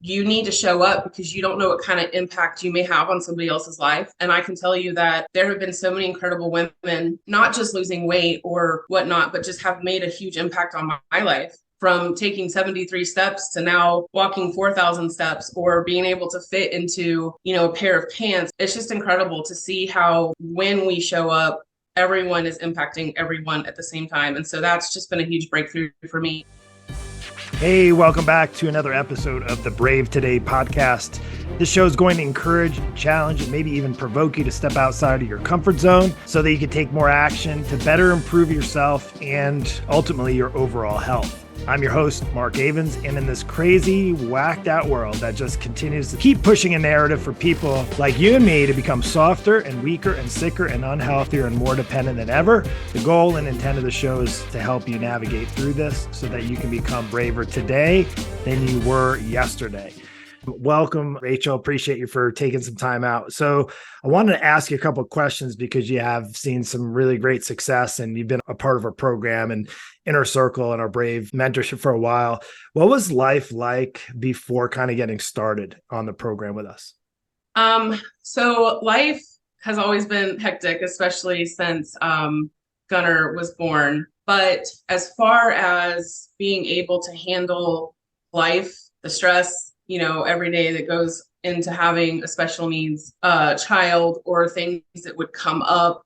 you need to show up because you don't know what kind of impact you may have on somebody else's life. And I can tell you that there have been so many incredible women, not just losing weight or whatnot, but just have made a huge impact on my life, from taking 73 steps to now walking 4,000 steps, or being able to fit into, a pair of pants. It's just incredible to see how when we show up, everyone is impacting everyone at the same time. And so that's just been a huge breakthrough for me. Hey, welcome back to another episode of the Brave Today podcast. This show is going to encourage, challenge, and maybe even provoke you to step outside of your comfort zone so that you can take more action to better improve yourself and ultimately your overall health. I'm your host, Mark Avens, and in this crazy, whacked out world that just continues to keep pushing a narrative for people like you and me to become softer and weaker and sicker and unhealthier and more dependent than ever, the goal and intent of the show is to help you navigate through this so that you can become braver today than you were yesterday. Welcome, Rachel. Appreciate you for taking some time out. So I wanted to ask you a couple of questions because you have seen some really great success and you've been a part of our program and Inner Circle and our Brave mentorship for a while. What was life like before kind of getting started on the program with us? So life has always been hectic, especially since Gunnar was born. But as far as being able to handle life, the stress, every day that goes into having a special needs child or things that would come up,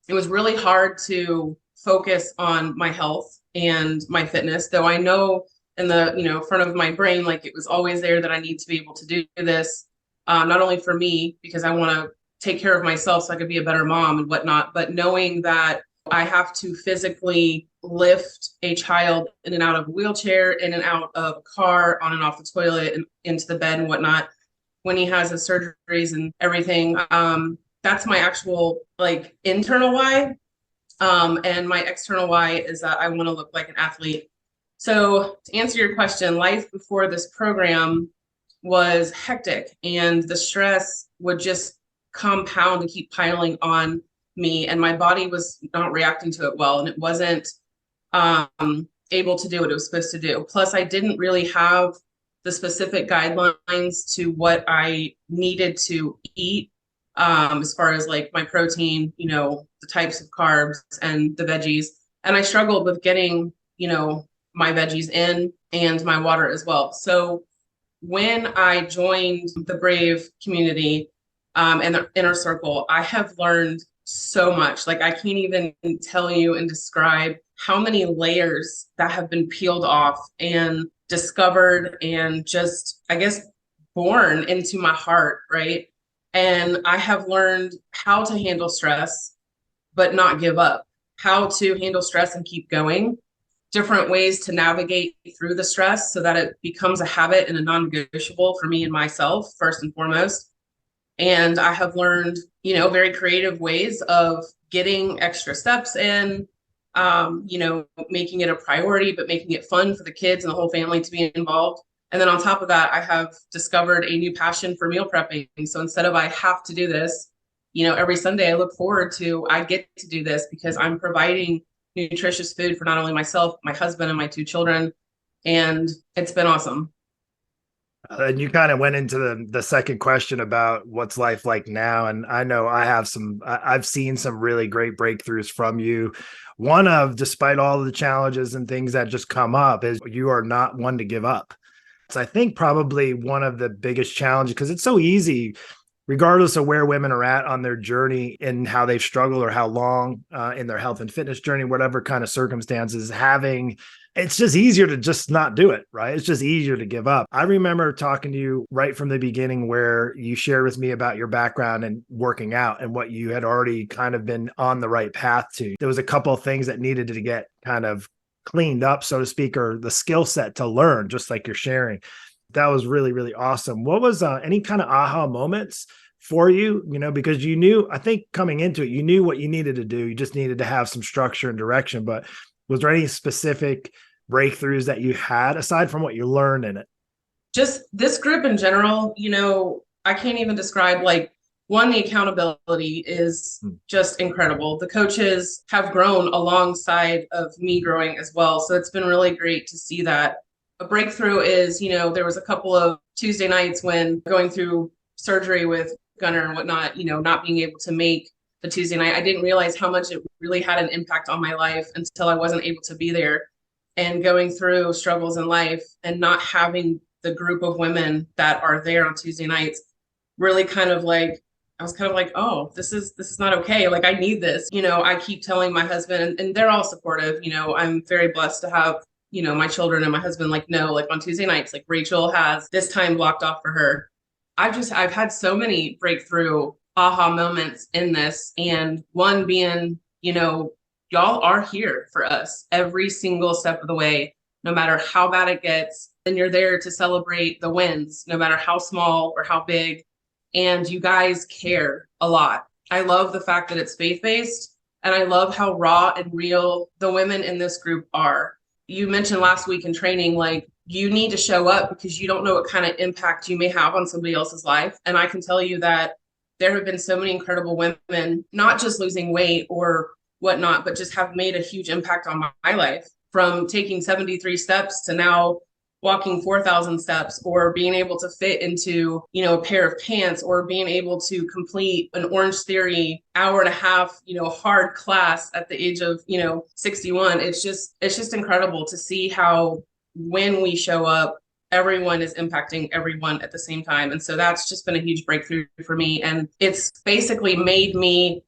it was really hard to focus on my health and my fitness, though I know in the front of my brain, like, it was always there that I need to be able to do this, not only for me because I want to take care of myself so I could be a better mom and whatnot, but knowing that I have to physically lift a child in and out of a wheelchair, in and out of a car, on and off the toilet, and into the bed and whatnot when he has his surgeries and everything. That's my actual internal why. And my external why is that I want to look like an athlete. So to answer your question, life before this program was hectic, and the stress would just compound and keep piling on me, and my body was not reacting to it well, and it wasn't able to do what it was supposed to do. Plus, I didn't really have the specific guidelines to what I needed to eat, as far as like my protein, the types of carbs and the veggies. And I struggled with getting, my veggies in and my water as well. So when I joined the Brave community and the Inner Circle, I have learned so much. Like, I can't even tell you and describe how many layers that have been peeled off and discovered and just, I guess, born into my heart, right? And I have learned how to handle stress, but not give up, how to handle stress and keep going, different ways to navigate through the stress so that it becomes a habit and a non-negotiable for me and myself, first and foremost. And I have learned, very creative ways of getting extra steps in, making it a priority, but making it fun for the kids and the whole family to be involved. And then on top of that, I have discovered a new passion for meal prepping. So instead of I have to do this, every Sunday, I look forward to, I get to do this because I'm providing nutritious food for not only myself, my husband, and my two children. And it's been awesome. And you kind of went into the second question about what's life like now. And I know I've seen some really great breakthroughs from you. One of, despite all of the challenges and things that just come up, is you are not one to give up. So I think probably one of the biggest challenges, because it's so easy, regardless of where women are at on their journey and how they've struggled or how long in their health and fitness journey, whatever kind of circumstances, it's just easier to just not do it, right? It's just easier to give up. I remember talking to you right from the beginning where you shared with me about your background and working out and what you had already kind of been on the right path to. There was a couple of things that needed to get kind of cleaned up, so to speak, or the skill set to learn, just like you're sharing. That was really, really awesome. What was any kind of aha moments for you, because you knew, I think coming into it, you knew what you needed to do. You just needed to have some structure and direction. But was there any specific breakthroughs that you had aside from what you learned in it? Just this group in general, I can't even describe, one, the accountability is just incredible. The coaches have grown alongside of me growing as well. So it's been really great to see that. a breakthrough is, there was a couple of Tuesday nights when going through surgery with Gunner and whatnot, not being able to make the Tuesday night. I didn't realize how much it really had an impact on my life until I wasn't able to be there, and going through struggles in life and not having the group of women that are there on Tuesday nights really kind of like, I was kind of like, oh, this is not okay. Like, I need this. I keep telling my husband, and they're all supportive. I'm very blessed to have, my children and my husband, like, no, like on Tuesday nights, like Rachel has this time blocked off for her. I've had so many breakthrough aha moments in this. And one being, y'all are here for us every single step of the way, no matter how bad it gets. And you're there to celebrate the wins, no matter how small or how big. And you guys care a lot. I love the fact that it's faith-based, and I love how raw and real the women in this group are. You mentioned last week in training, like, you need to show up because you don't know what kind of impact you may have on somebody else's life. And I can tell you that there have been so many incredible women, not just losing weight or whatnot, but just have made a huge impact on my life, from taking 73 steps to now walking 4,000 steps, or being able to fit into, a pair of pants, or being able to complete an Orange Theory hour and a half, hard class at the age of, 61. It's just incredible to see how, when we show up, everyone is impacting everyone at the same time. And so that's just been a huge breakthrough for me. And it's basically made me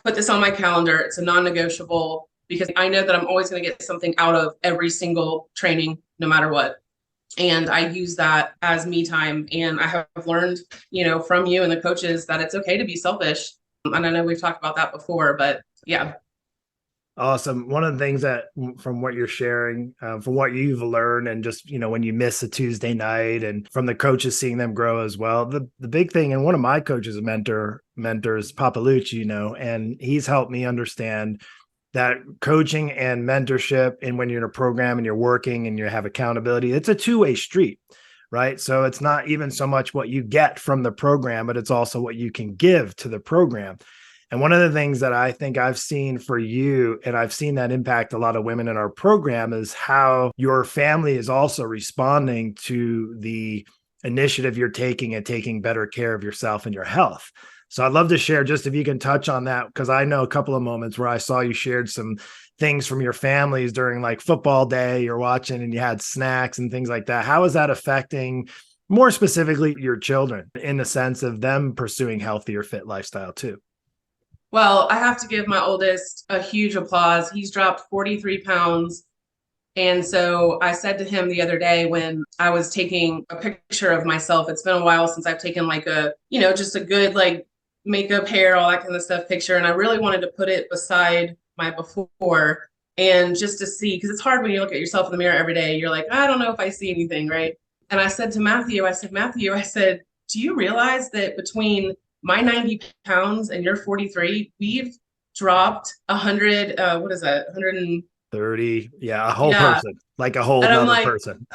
put this on my calendar. It's a non-negotiable, because I know that I'm always going to get something out of every single training, no matter what. And I use that as me time. And I have learned, from you and the coaches, that it's okay to be selfish. And I know we've talked about that before, but yeah. Awesome. One of the things that, from what you're sharing, from what you've learned, and just, when you miss a Tuesday night, and from the coaches seeing them grow as well, the big thing, and one of my coaches, mentors, Papa Lucci, and he's helped me understand that coaching and mentorship, and when you're in a program and you're working and you have accountability, it's a two-way street, right? So it's not even so much what you get from the program, but it's also what you can give to the program. And one of the things that I think I've seen for you, and I've seen that impact a lot of women in our program, is how your family is also responding to the initiative you're taking and taking better care of yourself and your health. So I'd love to share, just if you can touch on that, because I know a couple of moments where I saw you shared some things from your families during like football day you're watching, and you had snacks and things like that. How is that affecting, more specifically, your children, in the sense of them pursuing healthier, fit lifestyle too? Well, I have to give my oldest a huge applause. He's dropped 43 pounds. And so I said to him the other day, when I was taking a picture of myself, it's been a while since I've taken like a, just a good like makeup, hair, all that kind of stuff picture. And I really wanted to put it beside my before, and just to see, because it's hard when you look at yourself in the mirror every day. You're like, I don't know if I see anything, right? And I said to Matthew, Matthew, do you realize that between my 90 pounds and your 43, we've dropped 100, what is that? 130. Yeah. A whole person, like a whole other person.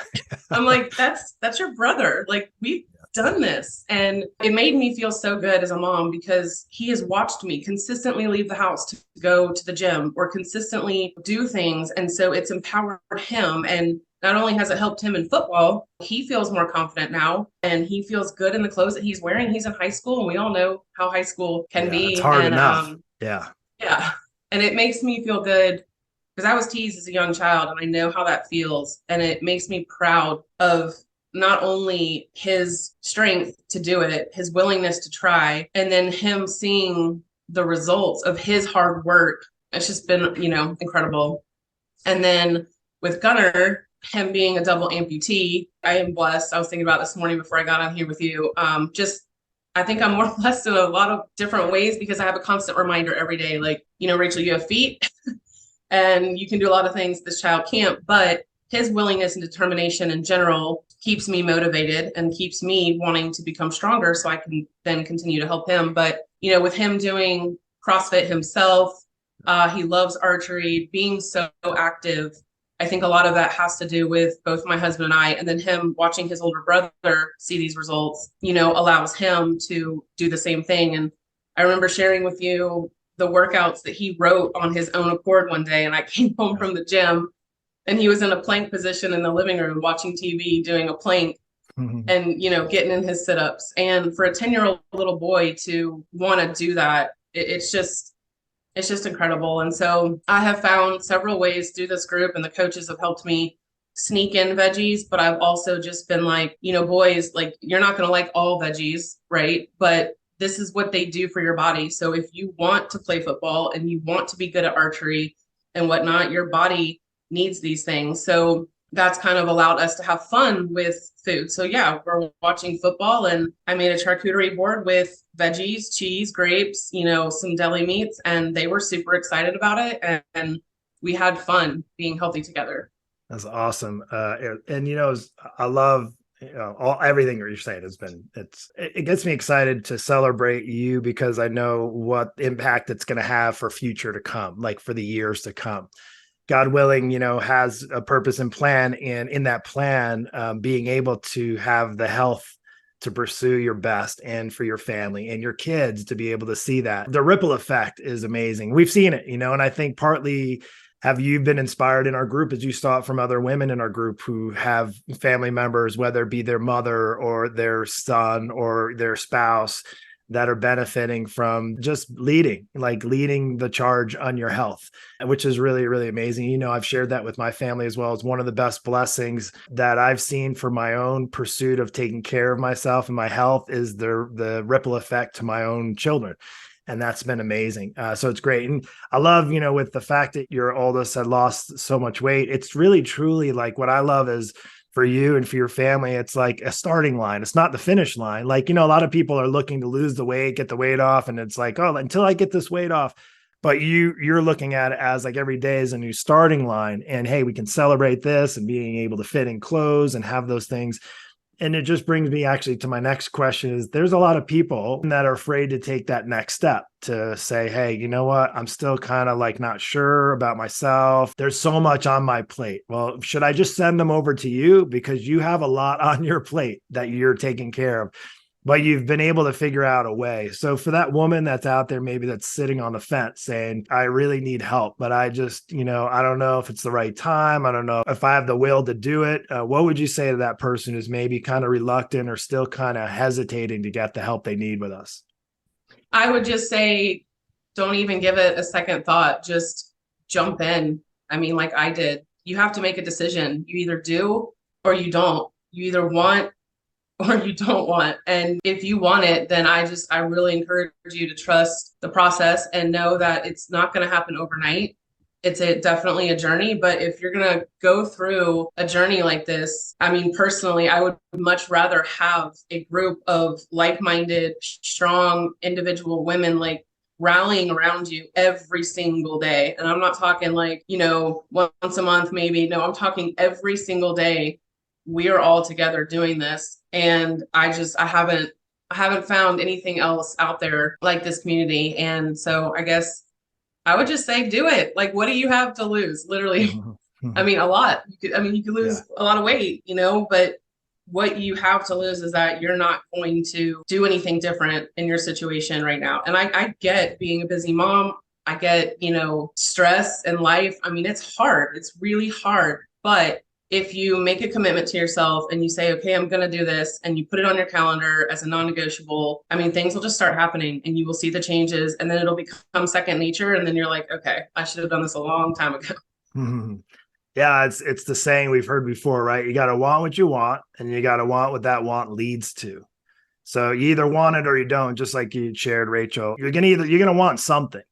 I'm like, that's your brother. Like, we've done this. And it made me feel so good as a mom, because he has watched me consistently leave the house to go to the gym, or consistently do things. And so it's empowered him. And not only has it helped him in football, he feels more confident now, and he feels good in the clothes that he's wearing. He's in high school, and we all know how high school can be. It's hard and, enough. Yeah. And it makes me feel good, because I was teased as a young child, and I know how that feels. And it makes me proud of not only his strength to do it, his willingness to try, and then him seeing the results of his hard work. It's just been, incredible. And then with Gunner, him being a double amputee, I am blessed. I was thinking about this morning before I got on here with you. I think I'm more blessed in a lot of different ways, because I have a constant reminder every day, like, Rachel, you have feet and you can do a lot of things this child can't, but his willingness and determination in general keeps me motivated and keeps me wanting to become stronger, so I can then continue to help him. But, with him doing CrossFit himself, he loves archery, being so active. I think a lot of that has to do with both my husband and I, and then him watching his older brother see these results, allows him to do the same thing. And I remember sharing with you the workouts that he wrote on his own accord one day, and I came home from the gym and he was in a plank position in the living room watching TV, doing a plank and, getting in his sit-ups. And for a 10-year-old little boy to want to do that, it's just incredible. And so I have found several ways through this group, and the coaches have helped me sneak in veggies, but I've also just been like, boys, like, you're not going to like all veggies, right? But this is what they do for your body. So if you want to play football and you want to be good at archery and whatnot, your body needs these things. So that's kind of allowed us to have fun with food. So yeah, we're watching football, and I made a charcuterie board with veggies, cheese, grapes, some deli meats, and they were super excited about it. And we had fun being healthy together. That's awesome. And I love everything you're saying it gets me excited to celebrate you, because I know what impact it's going to have for future to come, like for the years to come. God willing, has a purpose and plan, and in that plan, being able to have the health to pursue your best, and for your family and your kids to be able to see that. The ripple effect is amazing. We've seen it, and I think partly have you been inspired in our group as you saw it from other women in our group who have family members, whether it be their mother or their son or their spouse, that are benefiting from just leading the charge on your health, which is really, really amazing. I've shared that with my family as well. As one of the best blessings that I've seen for my own pursuit of taking care of myself and my health is the ripple effect to my own children. And that's been amazing. So it's great. And I love, with the fact that your oldest had lost so much weight, it's really, truly like what I love is for you and for your family, it's like a starting line. It's not the finish line. Like, a lot of people are looking to lose the weight, get the weight off. And it's like, oh, until I get this weight off. But you're looking at it as like every day is a new starting line. And hey, we can celebrate this and being able to fit in clothes and have those things. And it just brings me actually to my next question is there's a lot of people that are afraid to take that next step to say, hey, you know what? I'm still kind of like not sure about myself. There's so much on my plate. Well, should I just send them over to you because you have a lot on your plate that you're taking care of? But you've been able to figure out a way. So for that woman that's out there, maybe that's sitting on the fence saying, I really need help, but I just, I don't know if it's the right time. I don't know if I have the will to do it. What would you say to that person who's maybe kind of reluctant or still kind of hesitating to get the help they need with us? I would just say, don't even give it a second thought. Just jump in. I mean, like I did, you have to make a decision. You either do or you don't. You either want or you don't want. And if you want it, then I really encourage you to trust the process and know that it's not going to happen overnight. It's definitely a journey, but if you're going to go through a journey like this, I mean, personally, I would much rather have a group of like-minded, strong individual women like rallying around you every single day. And I'm not talking like, once a month, maybe. No, I'm talking every single day. We are all together doing this. And I haven't found anything else out there like this community. And so I guess I would just say do it. Like, what do you have to lose? Literally, I mean, a lot. You could lose a lot of weight, but what you have to lose is that you're not going to do anything different in your situation right now. And I get being a busy mom. I get, stress in life. I mean, it's hard. It's really hard. But if you make a commitment to yourself and you say, okay, I'm going to do this, and you put it on your calendar as a non-negotiable, I mean, things will just start happening and you will see the changes, and then it'll become second nature. And then you're like, okay, I should have done this a long time ago. Yeah, it's the saying we've heard before, right? You got to want what you want, and you got to want what that want leads to. So you either want it or you don't, just like you shared, Rachel. You're going to want something.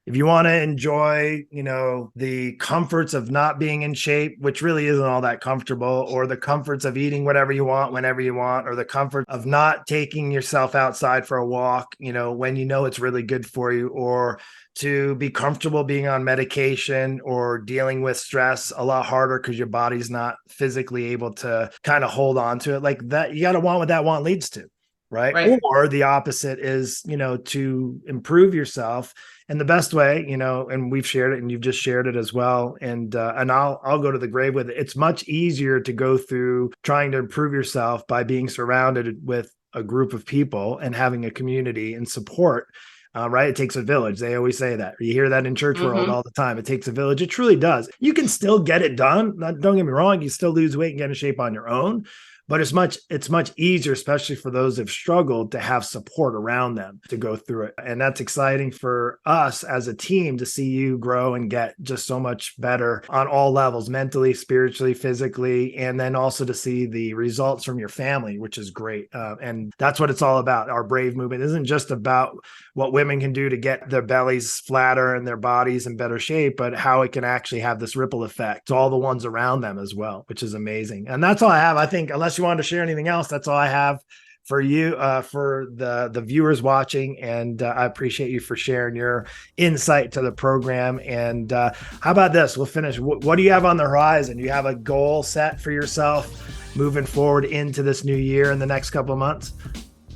If you want to enjoy, the comforts of not being in shape, which really isn't all that comfortable, or the comforts of eating whatever you want, whenever you want, or the comfort of not taking yourself outside for a walk, when it's really good for you, or to be comfortable being on medication or dealing with stress a lot harder because your body's not physically able to kind of hold on to it like that. You got to want what that want leads to. Right. Or the opposite is, to improve yourself. And the best way, and we've shared it and you've just shared it as well. And I'll go to the grave with it. It's much easier to go through trying to improve yourself by being surrounded with a group of people and having a community and support right? It takes a village. They always say that. You hear that in church world Mm-hmm. all the time. It takes a village. It truly does. You can still get it done. Don't get me wrong. You still lose weight and get in shape on your own, but it's much easier, especially for those that have struggled, to have support around them to go through it. And that's exciting for us as a team to see you grow and get just so much better on all levels, mentally, spiritually, physically, and then also to see the results from your family, which is great. And that's what it's all about. Our Brave movement isn't just about what women can do to get their bellies flatter and their bodies in better shape, but how it can actually have this ripple effect to all the ones around them as well, which is amazing. And that's all I have. I think, unless you wanted to share anything else, that's all I have for you, for the viewers watching. And I appreciate you for sharing your insight to the program. And how about this? We'll finish. What do you have on the horizon? Do you have a goal set for yourself moving forward into this new year in the next couple of months?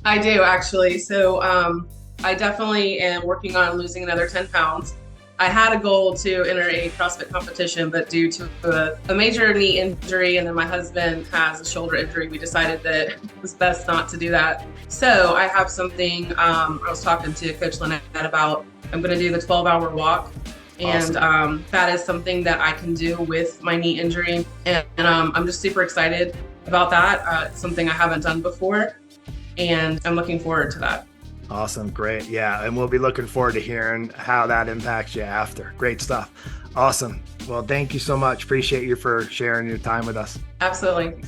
I do actually. So I definitely am working on losing another 10 pounds. I had a goal to enter a CrossFit competition, but due to a major knee injury, and then my husband has a shoulder injury, we decided that it was best not to do that. So I have something, I was talking to Coach Lynette about, I'm going to do the 12-hour walk. And Awesome. that is something that I can do with my knee injury. And I'm just super excited about that. It's something I haven't done before, and I'm looking forward to that. Awesome. Great. Yeah. And we'll be looking forward to hearing how that impacts you after. Great stuff. Awesome. Well, thank you so much. Appreciate you for sharing your time with us. Absolutely.